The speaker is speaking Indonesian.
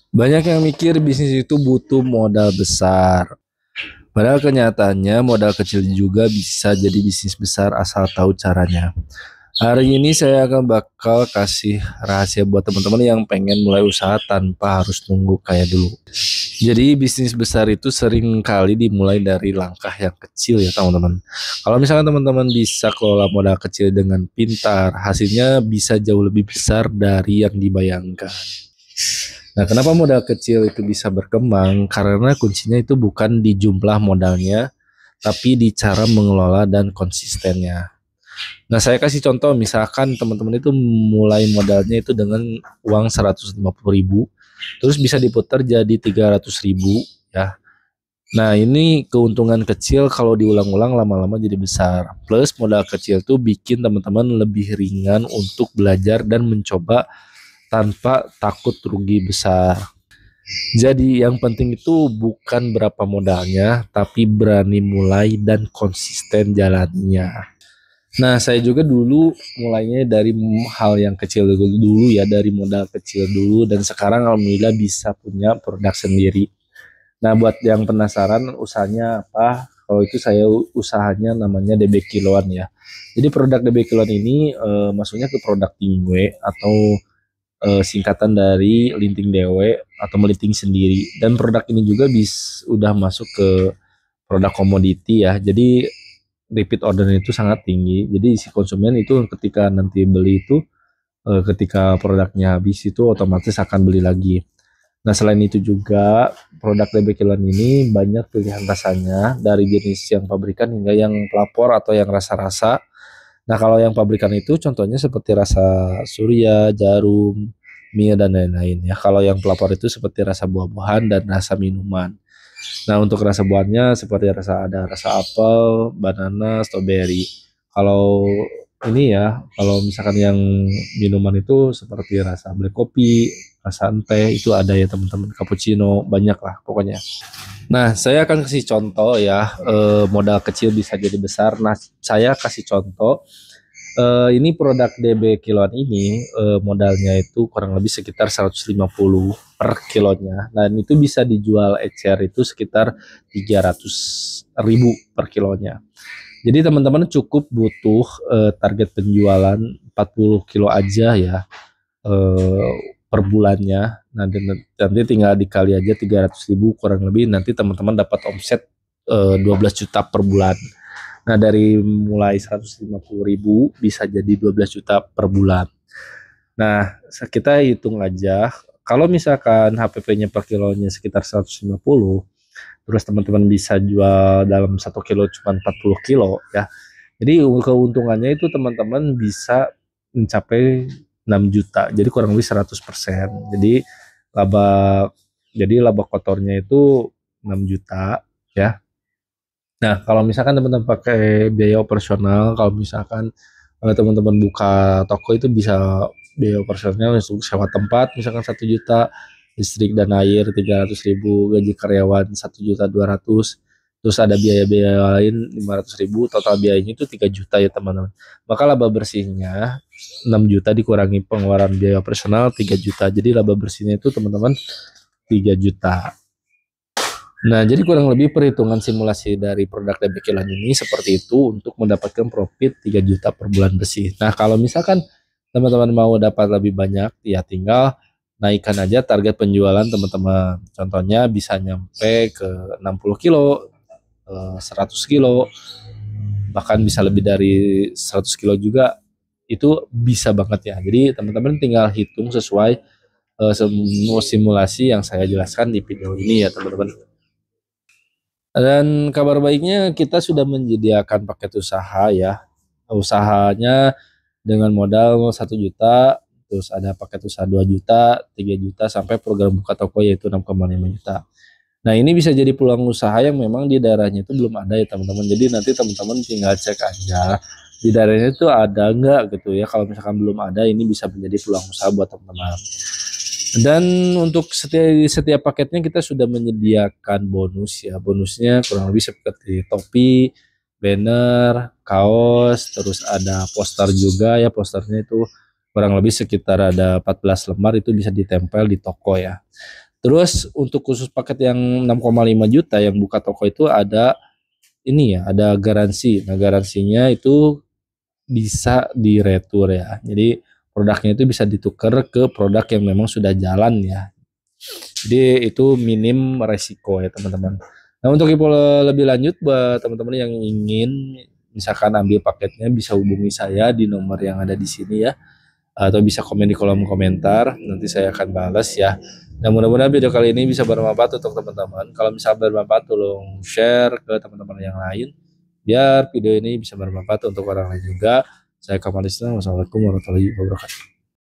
Banyak yang mikir bisnis itu butuh modal besar. Padahal kenyataannya modal kecil juga bisa jadi bisnis besar asal tahu caranya. Hari ini saya akan bakal kasih rahasia buat teman-teman yang pengen mulai usaha tanpa harus nunggu kayak dulu. Jadi bisnis besar itu sering kali dimulai dari langkah yang kecil ya teman-teman. Kalau misalkan teman-teman bisa kelola modal kecil dengan pintar, hasilnya bisa jauh lebih besar dari yang dibayangkan. Nah, kenapa modal kecil itu bisa berkembang? Karena kuncinya itu bukan di jumlah modalnya, tapi di cara mengelola dan konsistennya. Nah, saya kasih contoh, misalkan teman-teman itu mulai modalnya itu dengan uang 150.000, terus bisa diputar jadi 300.000 ya. Nah, ini keuntungan kecil kalau diulang-ulang lama-lama jadi besar. Plus modal kecil tuh bikin teman-teman lebih ringan untuk belajar dan mencoba tanpa takut rugi besar. Jadi yang penting itu bukan berapa modalnya, tapi berani mulai dan konsisten jalannya. Nah, saya juga dulu mulainya dari hal yang kecil dulu ya, dari modal kecil dulu dan sekarang alhamdulillah bisa punya produk sendiri. Nah, buat yang penasaran usahanya apa? Kalau itu saya usahanya namanya DB Kiloan ya. Jadi produk DB Kiloan ini masuknya ke produk Tingwe atau singkatan dari linting dewe atau melinting sendiri, dan produk ini juga udah masuk ke produk komoditi ya, jadi repeat order itu sangat tinggi, jadi si konsumen itu ketika nanti beli itu ketika produknya habis itu otomatis akan beli lagi. Nah, selain itu juga produk DB Kiloan ini banyak pilihan rasanya dari jenis yang pabrikan hingga yang pelapor atau yang rasa-rasa. Nah, kalau yang pabrikan itu contohnya seperti rasa Surya, jarum, mie dan lain-lain ya. Kalau yang pelapor itu seperti rasa buah-buahan dan rasa minuman. Nah, untuk rasa buahnya seperti ada rasa apel, banana, strawberry. Kalau ini ya, kalau misalkan yang minuman itu seperti rasa black kopi, rasa teh itu ada ya teman-teman, cappuccino, banyak lah pokoknya. Nah, saya akan kasih contoh ya, modal kecil bisa jadi besar. Nah, saya kasih contoh, ini produk DB Kiloan ini modalnya itu kurang lebih sekitar 150 per kilonya. Dan itu bisa dijual ecer itu sekitar 300.000 per kilonya. Jadi teman-teman cukup butuh target penjualan 40 kilo aja ya eh, per bulannya. Nah, nanti tinggal dikali aja 300.000 kurang lebih, nanti teman-teman dapat omset 12 juta per bulan. Nah, dari mulai 150.000 bisa jadi 12 juta per bulan. Nah, kita hitung aja, kalau misalkan HPP-nya per kilonya sekitar 150, terus teman-teman bisa jual dalam 1 kilo cuma 40 kilo ya. Jadi keuntungannya itu teman-teman bisa mencapai 6 juta. Jadi kurang lebih 100%. Laba laba kotornya itu 6 juta ya. Nah, kalau misalkan teman-teman pakai biaya operasional, kalau misalkan teman-teman buka toko itu bisa biaya operasionalnya untuk sewa tempat misalkan 1 juta, listrik dan air 300.000, gaji karyawan 1.200.000, terus ada biaya-biaya lain 500.000, total biayanya itu 3 juta ya teman-teman. Maka laba bersihnya 6 juta dikurangi pengeluaran biaya operasional 3 juta. Jadi laba bersihnya itu teman-teman 3 juta. Nah, jadi kurang lebih perhitungan simulasi dari produk DB Kilan ini seperti itu untuk mendapatkan profit 3 juta per bulan bersih. Nah, kalau misalkan teman-teman mau dapat lebih banyak, ya tinggal naikkan aja target penjualan teman-teman. Contohnya bisa nyampe ke 60 kilo, 100 kilo, bahkan bisa lebih dari 100 kilo juga, itu bisa banget ya. Jadi teman-teman tinggal hitung sesuai semua simulasi yang saya jelaskan di video ini ya teman-teman. Dan kabar baiknya kita sudah menyediakan paket usaha ya. Usahanya dengan modal 1 juta, terus ada paket usaha 2 juta, 3 juta, sampai program buka toko yaitu 6,5 juta. Nah, ini bisa jadi peluang usaha yang memang di daerahnya itu belum ada ya teman-teman. Jadi nanti teman-teman tinggal cek aja di daerahnya itu ada enggak gitu ya. Kalau misalkan belum ada, ini bisa menjadi peluang usaha buat teman-teman. Dan untuk setiap paketnya kita sudah menyediakan bonus ya. Bonusnya kurang lebih seperti topi, banner, kaos, terus ada poster juga ya. Posternya itu kurang lebih sekitar ada 14 lembar, itu bisa ditempel di toko ya. Terus untuk khusus paket yang 6,5 juta yang buka toko itu ada ini ya, ada garansi. Nah, garansinya itu bisa diretur ya. Jadi produknya itu bisa ditukar ke produk yang memang sudah jalan ya. Jadi itu minim resiko ya teman-teman. Nah, untuk info lebih lanjut buat teman-teman yang ingin misalkan ambil paketnya bisa hubungi saya di nomor yang ada di sini ya, atau bisa komen di kolom komentar, nanti saya akan balas ya. Nah, mudah-mudahan video kali ini bisa bermanfaat untuk teman-teman. Kalau misalnya bermanfaat, tolong share ke teman-teman yang lain biar video ini bisa bermanfaat untuk orang lain juga. Saya Kamal Islam. Wassalamualaikum warahmatullahi wabarakatuh.